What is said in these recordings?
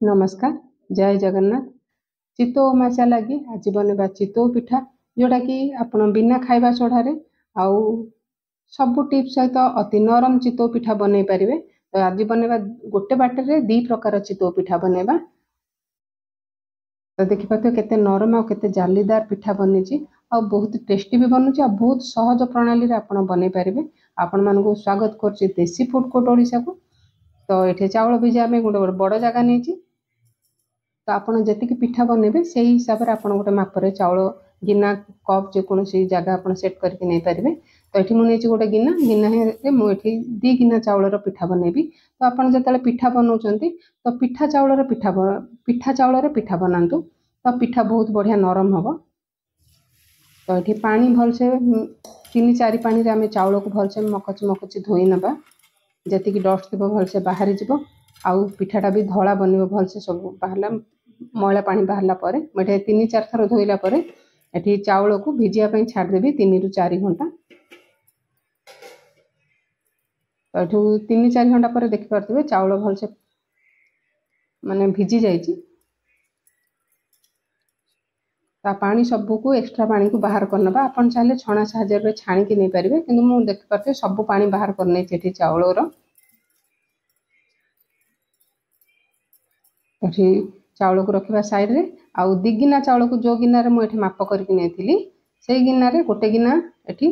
नमस्कार। जय जगन्नाथ। चितौ अमावास्या लगी आज बनवा चितौ पिठा जोटा कि आपण बिना खाइबा सोढ़ारे आउ सब टिप्स सहित अति नरम चितौ पिठा बनई पारिबे। तो आज बनवा गोटे बाटे दी प्रकार चितौ पिठा बनवा। तो देखि पाते केते नरम आ केते जालीदार पिठा बनी आ बहुत टेस्टी भी बनुची आ बहुत सहज प्रणाली रे आपण बनई पारिबे। आपण मानको स्वागत करछि देसी फूड कोर्ट ओडिशा को। तो एठे चावल भिजा में गोटे बड़ जगह नहीं। तो आपड़ जी पिठा बनइबे से हिसाब से आप गोटे मापर चाउल गिना कप जेकोसी जगह आप सेट करके नहीं पारे। तो ये मुझे गोटे गिना गिना मुझे दी गिना चाउल पिठा बनइबी। तो आपड़ जो पिठा बनाऊँ तो पिठा चाउल पिठा बनातु तो पिठा बहुत बढ़िया नरम हम। तो ये पानी भलसे 3-4 पानी रे आमे चाउल को भलसे मकची धोई नबा जी डस्ट थी भलसे बाहरी जीव। आउ पिठाटा भी धला बन भलसे सब बाहर मैला पानी बाहरला परे मुझे 3-4 थर धोइला परे एठी चाउल को भिजिया छाड़देवी 3-4 घंटा। तो एठू 3-4 घंटा पर देखि पारथिबे चाउल भलसे माने भिजी जाइछि। ता पानी सबको एक्स्ट्रा पानी को बाहर करनबा। आपण चाहे छणा साहाय्य छाणी की नहीं पारिबे किंतु मु देखि पारथे सब पानी बाहर करने एठी चाउलर। एठी चाउल को रखा साइड रे आउ दी गिना चाउल को जो गिना रे मुझे माप करके नहीं से गिना रे गोटे गिना एठी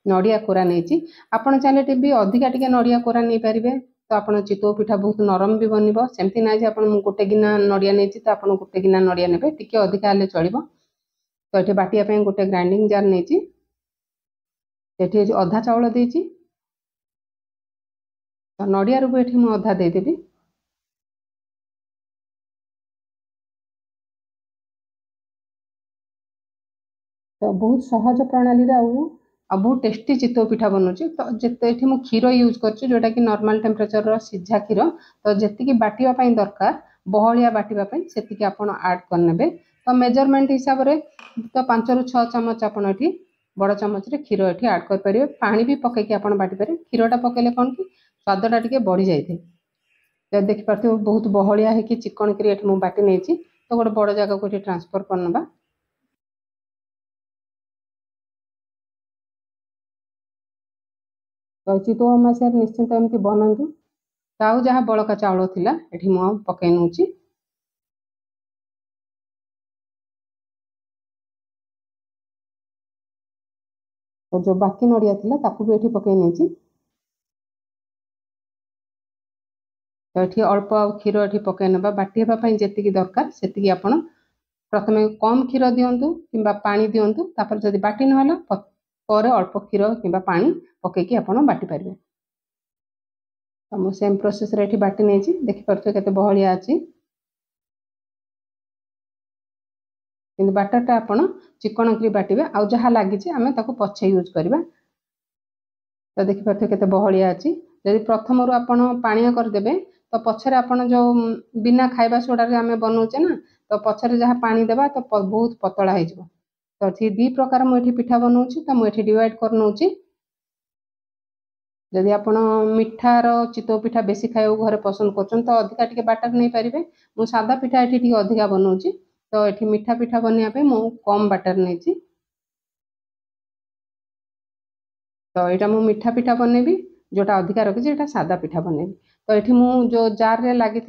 नड़िया कोरा नहीं। आपड़ चाहिए भी अधिका टिके नड़िया कोरा नहीं पारे। तो आप चितौ पिठा बहुत नरम भी बनब सेमती ना आप गोटे गिना नड़िया नहीं तो आप गोटे गिना नड़िया ने टिके अधिका हेल्ले चलो। तो ये बाटिया गोटे ग्राइंडिंग जार नहीं अधा चाउल देती तो नड़िया रू भी मुझे अधा देदेवी। तो बहुत सहज प्रणाली बहुत टेस्टी चितौ पिठा बनूची। तो जिते ये क्षीर यूज कर जोटा कि नॉर्मल टेम्परेचर सिझा क्षीर। तो जी बाटिया दरकार बहलिया बाटिया से आप ऐड करने। तो मेजरमेंट हिसाब से तो 5-6 चामच आप बड़ चामच रे क्षीर ये ऐड करेंगे। पानी भी पकईकि आप बाटिपारे क्षीरटा पकेले कौन कि स्वादटा टे बढ़ी जाए। तो देखिपारे बहुत बहलिया है कि चिकन करी मुझे बाटी नहीं। तो गोटे बड़ जगह को ट्रांसफर करनबा। तो चितौ अमावास्या निश्चिंत एमती बनातु। ताऊ जहाँ बड़का चाउल थिला एठी मु पकई नउची। तो जो बाकी नड़िया थिला ताकू भी एठी पकई नेची। तो ये अल्प क्षीर ये पकई नबा बाटिया जी दरकार से आपण प्रथमे कम क्षीर दिंतु कि पानी दिंतु तापर जदि बाटी नहला पर अल्प क्षीर कि पानी पकईकि आप बाटी पारे। तो मुझे सेम प्रोसेस रे बाटी नहीं देखी पारे केते बहलिया अच्छी कि बाटरटा आप चिकन करी बाटिबे आउ जहाँ लगी आम ताको पछे यूज करवा। तो देखी पारे केते बहलिया अच्छी जदि प्रथम रू आप पाणिया करदेबे तो पछरे आप जो बिना खाइबा सोडारे आम बनाऊे ना तो पछरे जहाँ पानी देवा तो बहुत पतला हो। तो ये 2 प्रकार मुझे पिठा बनाऊँ तो मुझे डिवाइड कर नउची। जदि आप मिठार चितौ पिठा बेसी खाइबा घरे पसंद कर तो अधिका टिके बाटर नहीं पारे। मु सादा पिठा ये अधिका बनाऊँ तो ये मिठा पिठा बनवाई मु कम बाटर नहीं। तो यहाँ मु मिठा पिठा बनैबी जोटा अधिका रखी ये सादा पिठा बनैबी। तो ये मु जो जार रे लगी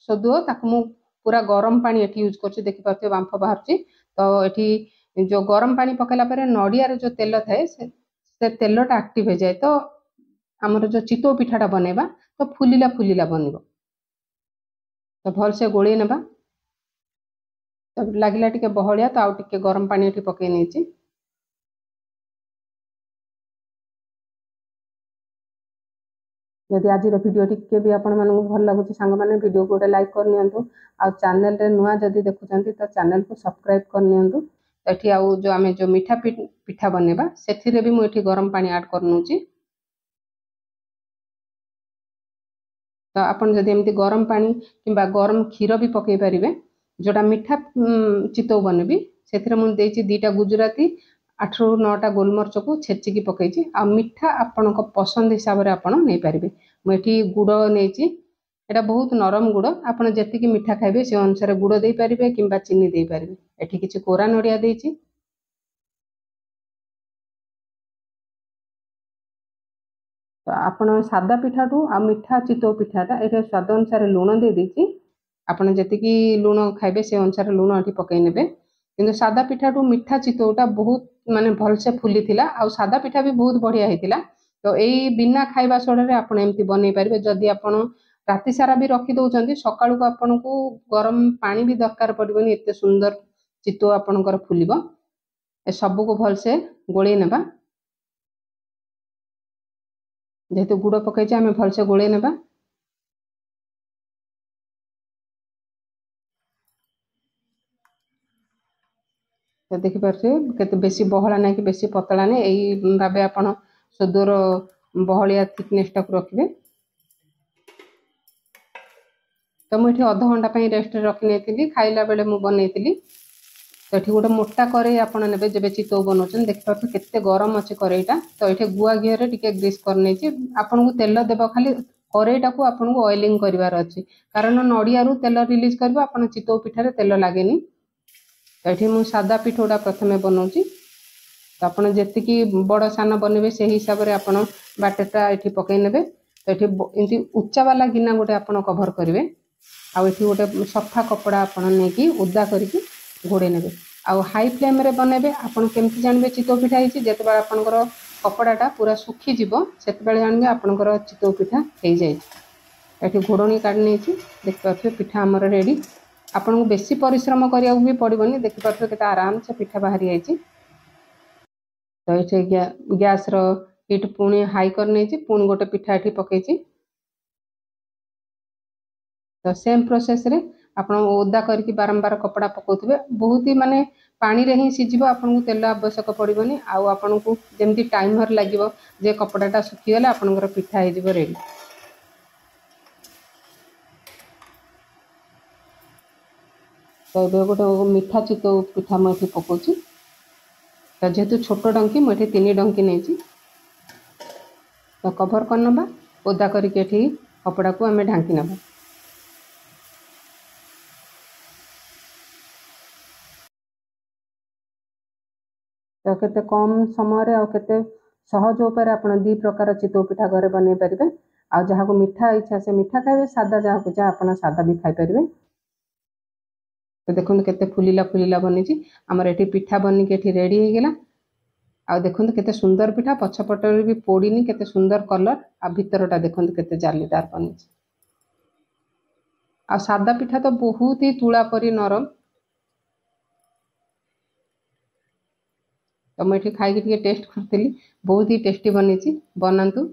सदुओ ताकू मु पूरा गरम पानी ये यूज कर देखी पारे बांफ बाहर। तो ये जो गरम पानी पकेला पर नड़िया जो तेल थाए से तेलटा एक्टिव हो जाए। तो आमर जो चितौ पिठाटा बनैबा तो फुलिला फुलिला बनब। तो भलसे गोली नबा। तो लगिला टिके बहलिया तो आउ टिके गरम पानी ये पकई नहीं। यदि आज वीडियो टी भी आपण भल लगुच सांग मैंने वीडियो को गोटे लाइक करनी आ चैनल रे नुआ जदि देखुं तो चैनल को सब्सक्राइब करनी। तो आउ जो आम जो मिठा पिठा बनवा से भी मुझे गरम पानी ऐड करनौची। तो आपन जदि एमती गरम पानी कि गरम क्षीर भी पकई पारे जोटा मिठा चितौ बनबी से 2टा गुजराती 8 ରୁ 9टा गोलमरच को छेचिकी पकई आ मिठा आपण पसंद हिसाब से आप नहीं पारे। मुझे गुड़ नहीं एटा बहुत नरम गुड़ आपण जेतिकी मिठा खाइबे से अनुसार गुड़ दे पारिबे किंबा चीनी दे पारिबे। एठी किछि कोरा नडिया देइछि। तो आपण सादा पिठाठू आ मिठा चितौ पिठाटा एटा स्वाद अनुसार लूण दे देइछि। आपण जेतिकी लूण खाइबे से अनुसार लूण एठी पकई नेबे। किंतु सादा पिठाठू मिठा चितौटा बहुत माने भल से फुली थिला आ सादा पिठा भी बहुत बढ़िया हेतिला। तो एई बिना खाइबा सोडरे आपण एमती बनै पारिबे। जदि आपण राति सारा भी रखी दउचंती सकाळू को आपनकू गरम पानी भी दरकार पड़िबनी एते सुंदर चितो आपनकर फुलिबो। ए सबु को भल से गोळै नेबा। जेहेतु गुड़ पकईचे आमे भल से गोळै नेबा। तो देखि पारछे केते बेसी बहळा नै कि बेसी पतळा नै एई भाबे आपण सुदूर बहळिया थिकनेस टा रखिबे। तो मुझे अध घंटा रेस्ट रखी नहीं खाइला बेले मु बनईली। तो ये गोटे मोटा कड़े आपड़ ने जब चितौ बनाऊँ देखिए केते गरम अच्छे कड़ईटा। तो ये गुआ घी टे ग्रीस कर आपन को तेल देव खाली कड़ईटा को आपन को ऑयलिंग करार अच्छी कारण नड़िया तेल रिलीज कर आप चितौ पिठार तेल लगे। तो ये मुझे सादा पिठौटा प्रथम बनाऊँ। तो आप जी बड़ सान बनबे से हिसाब से आप बाटेटा ये पकई ने। तो ये एमती उच्चा वाला गिना गोटे आप कभर करेंगे। आउ ये गोटे सफा कपड़ा आपड़ नहीं ओदा करके घोड़े ने। आउ हाई फ्लेम रे बनइबे आपन केमती जानबे चितौ पिठा होइछि जेते बार आपनकर कपड़ाटा पूरा सुखी जिवो सेते बेले जानबे आपनकर चितौ पिठा हेइ जाय। एठी घोड़नी काढ नेछि देख पाथबे पिठा हमर रेडी। आपन को बेसी परिश्रम करिया भी पड़िबनी। देख पाथबे केते आराम से पिठा बाहरी आइछि। तो एठी गैस रो हीट पुणी हाई कर नेछि पुणी गोटे पिठा एठी पकेछि। तो सेम प्रोसेस रे आपण ओदा करके बारंबार कपड़ा पकाउथिबे बहुत ही माने पानी रे ही सिजिबो आपन को तेल आवश्यक पड़िबनी। आउ आपन को जेमती टाइमर लागिवो जे कपड़ाटा सुखी गले आपनकर पिठा हे जिवो रेडी। तो ये गोटे मीठा चितौ पिठा मुझे पकाउछि। तो जेहेतु छोट डंकी मुझे 3 डंकी नहीं। तो कभर कर नबा ओदा करके कपड़ा को आम ढांकी नबा। तो केते कम समय आउ केते सहज उपाय आपण 2 प्रकार चितौ पिठा घरे बनै परिबे। आ जहाँ को मीठा इच्छा से मीठा खाइबे सादा जहाँ को जा आपण सादा भी खाइ परिबे। तो देखो केते फुलिला फुलिला बनिछि हमर एठी पिठा बनि के एठी रेडी हे गेला। आ देखो केते सुंदर पिठा पछपटर भी पोड़ीनी केते सुंदर कलर आ भीतरटा देखो केते जालीदार बनिछि। आ सादा पिठा तो बहुत ही तुला परी नरम। तो मुझे खाई टेस्ट करती बहुत ही टेस्टी बनी बनातु।